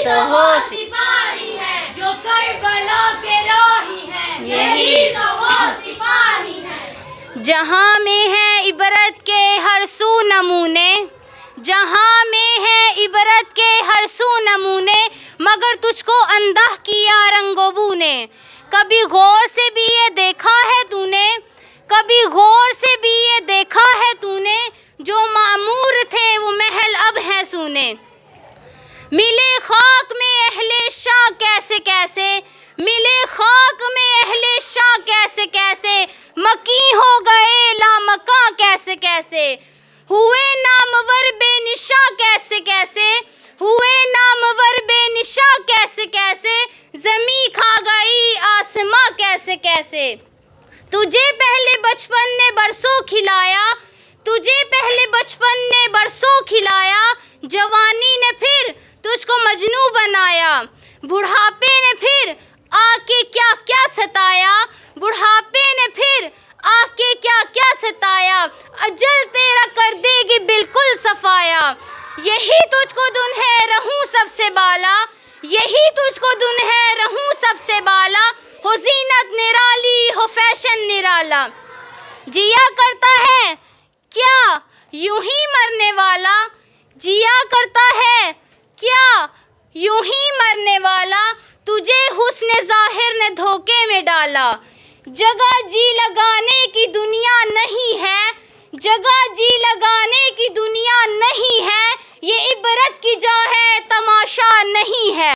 तो वो सिपाही है जो करबला के राही है, यही तो वो सिपाही है। जहाँ में है इबरत के हर सू नमूने, जहाँ में है इबरत के हर सू नमूने, मगर तुझको अंधा किया रंगोबू ने। कभी गौर से भी ये देखा है तूने, कभी गौर से भी ये देखा है तूने, जो मामूर थे वो महल अब हैं सूने। मिले खाक में अहले शाह कैसे कैसे, मिले खाक में अहले शाह कैसे कैसे, मकी हो गए लामका कैसे कैसे, हुए नामवर बेनिशा कैसे कैसे, हुए नामवर बेनिशा कैसे कैसे, ज़मीं खा गई आसमां कैसे कैसे। तुझे पहले बचपन ने बरसों खिलाया, तुझे पहले बचपन ने बरसों खिलाया, जवानी ने फिर तुझको मजनू बनाया, बुढ़ापे ने फिर आके क्या क्या सताया, बुढ़ापे ने फिर आके क्या क्या सताया, अजल तेरा कर देगी बिल्कुल सफाया। यही तुझको दुन है रहूं सबसे बाला, यही तुझको दुन है रहूं सबसे बाला, हो जीनत निराली हो फैशन निराला। जिया करता है क्या यूं ही मरने वाला, जिया करता है क्या यूं ही मरने वाला, तुझे हुस्न ज़ाहिर ने धोखे में डाला। जगह जी लगाने की दुनिया नहीं है, जगह जी लगाने की दुनिया नहीं है, ये इबरत की जा है तमाशा नहीं है।